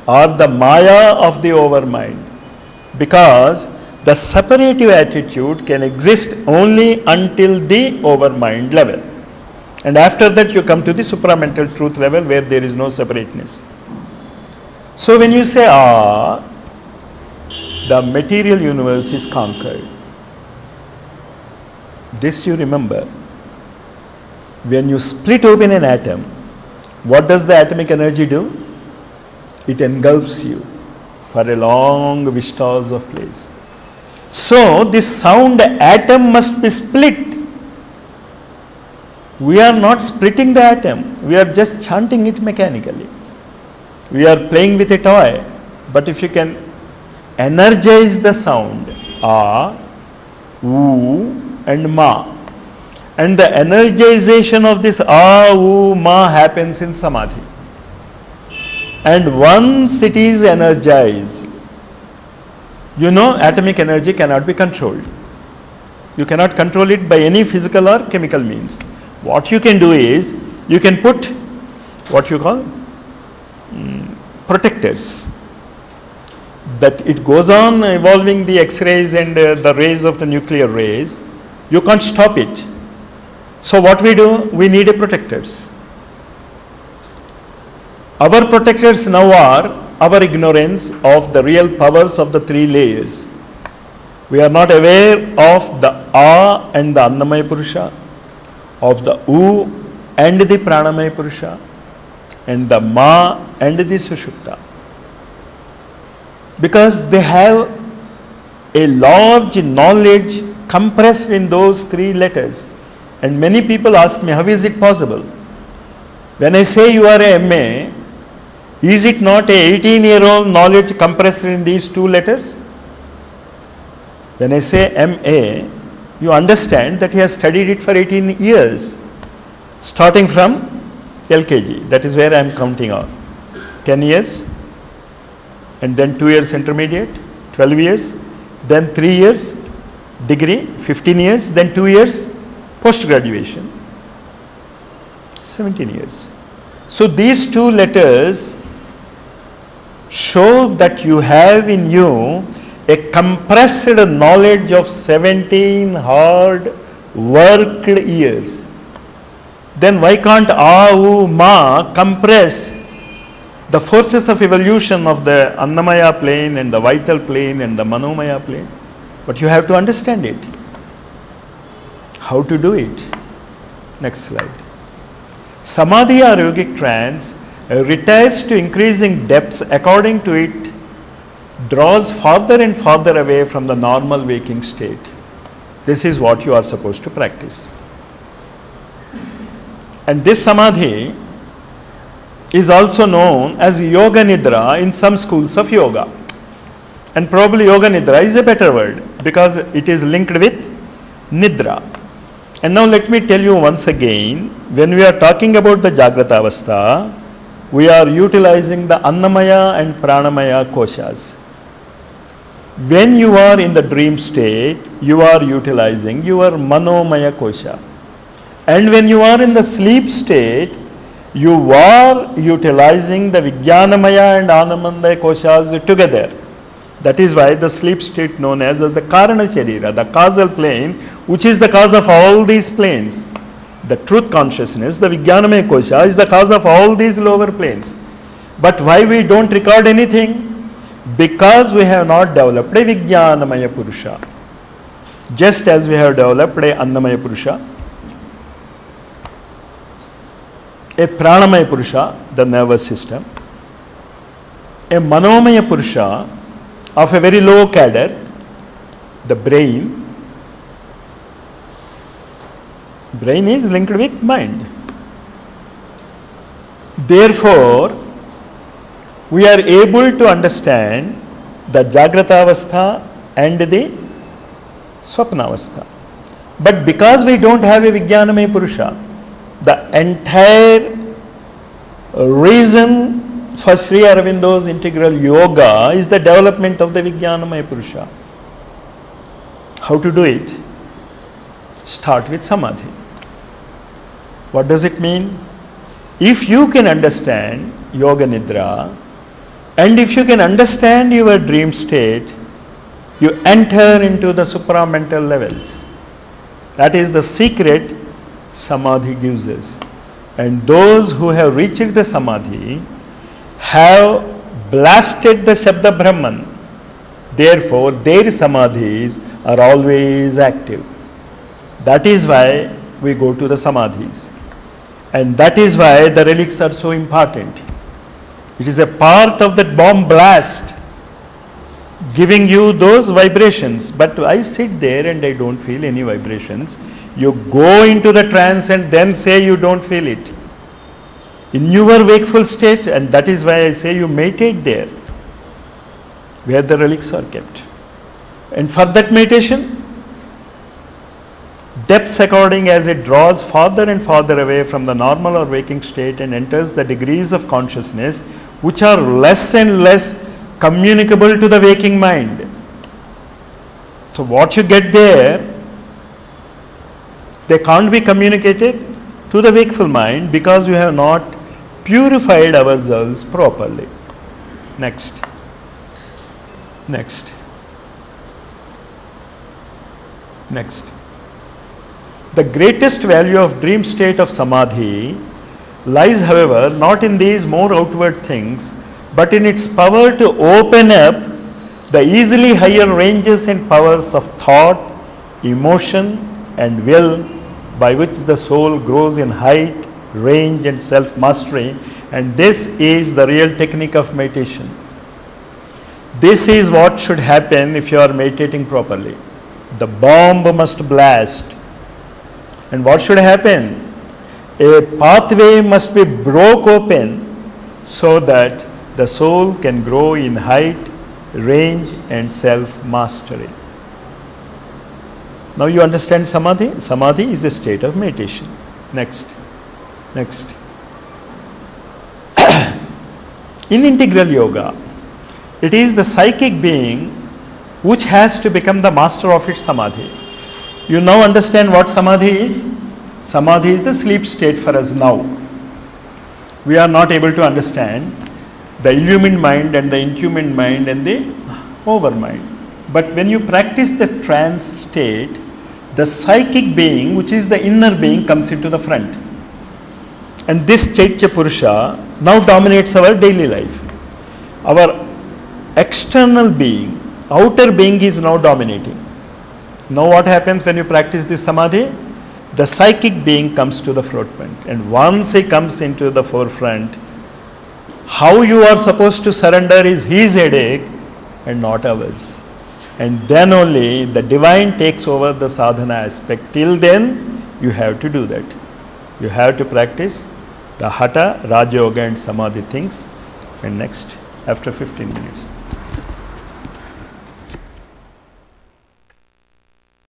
or the Maya of the overmind, because the separative attitude can exist only until the overmind level. And after that you come to the supramental truth level where there is no separateness. So when you say, the material universe is conquered, this you remember. When you split open an atom, what does the atomic energy do? It engulfs you for a long vistas of place. So this sound atom must be split. We are not splitting the atom, we are just chanting it mechanically. We are playing with a toy. But if you can energize the sound, A, U and Ma, and the energization of this A, U, Ma happens in Samadhi. And once it is energized, you know atomic energy cannot be controlled. You cannot control it by any physical or chemical means. What you can do is, you can put what you call protectors. That it goes on evolving the X-rays and the rays of the nuclear rays. You can't stop it. So what we do? We need a protectors. Our protectors now are our ignorance of the real powers of the three layers. We are not aware of the A and the Annamaya Purusha, of the U and the Pranamaya Purusha, and the Ma and the Sushupta. Because they have a large knowledge compressed in those three letters. And many people ask me, how is it possible? When I say you are a MA, is it not a 18-year-old knowledge compressed in these two letters? When I say MA, you understand that he has studied it for 18 years, starting from LKG. That is where I am counting off. 10 years, and then 2 years intermediate, 12 years, then 3 years degree, 15 years, then 2 years post-graduation, 17 years. So these two letters show that you have in you a compressed knowledge of 17 hard worked years. Then why can't A, U, Ma compress the forces of evolution of the Annamaya plane and the vital plane and the Manomaya plane? But you have to understand it. How to do it? Next slide. Samadhi or yogic trance retires to increasing depths according to it draws farther and farther away from the normal waking state. This is what you are supposed to practice. And this Samadhi is also known as Yoga Nidra in some schools of yoga. And probably Yoga Nidra is a better word because it is linked with Nidra. And now let me tell you once again, when we are talking about the Jagrata Avastha, we are utilizing the Annamaya and Pranamaya koshas. When you are in the dream state, you are utilizing your Manomaya kosha. And when you are in the sleep state, you are utilizing the Vijnanamaya and Anandamaya koshas together. That is why the sleep state known as the Karana Sharira, the causal plane, which is the cause of all these planes. The truth consciousness, the Vijnanamaya kosha, is the cause of all these lower planes. But why we don't record anything? Because we have not developed a Vijnanamaya Purusha. Just as we have developed a Annamaya Purusha, a Pranamaya Purusha, the nervous system, a Manomaya Purusha of a very low cadre, the brain. Brain is linked with mind. Therefore, we are able to understand the Jagrata Avastha and the Swapna Avastha. But because we don't have a Vijnanamaya Purusha, the entire reason for Sri Aurobindo's integral yoga is the development of the Vijnanamaya Purusha. How to do it? Start with Samadhi. What does it mean? If you can understand Yoga Nidra, And if you can understand your dream state, you enter into the supramental levels. That is the secret Samadhi gives us. And those who have reached the Samadhi have blasted the Shabda Brahman. Therefore, their Samadhis are always active. That is why we go to the Samadhis. And that is why the relics are so important. It is a part of that bomb blast giving you those vibrations. But I sit there and I don't feel any vibrations. You go into the trance and then say you don't feel it. In your wakeful state, and that is why I say you meditate there, where the relics are kept. And for that meditation, depths according as it draws farther and farther away from the normal or waking state and enters the degrees of consciousness which are less and less communicable to the waking mind. So what you get there, they can't be communicated to the wakeful mind because you have not purified ourselves properly. Next. Next. Next. The greatest value of dream state of Samadhi lies, however, not in these more outward things, but in its power to open up the easily higher ranges and powers of thought, emotion and will, by which the soul grows in height, range and self-mastery. And this is the real technique of meditation. This is what should happen if you are meditating properly. The bomb must blast. And what should happen? A pathway must be broke open so that the soul can grow in height, range and self-mastery. Now you understand Samadhi? Samadhi is a state of meditation. Next. Next. In integral yoga, it is the psychic being which has to become the master of its Samadhi. You now understand what Samadhi is? Samadhi is the sleep state for us now. We are not able to understand the illumined mind and the intumined mind and the overmind. But when you practice the trance state, the psychic being, which is the inner being, comes into the front. And this Chaitya Purusha now dominates our daily life. Our external being, outer being is now dominating. Now what happens when you practice this Samadhi? The psychic being comes to the forefront. And once he comes into the forefront, how you are supposed to surrender is his headache and not ours. And then only the divine takes over the sadhana aspect. Till then, you have to do that. You have to practice the Hatha, Raja Yoga and Samadhi things. And next, after 15 minutes.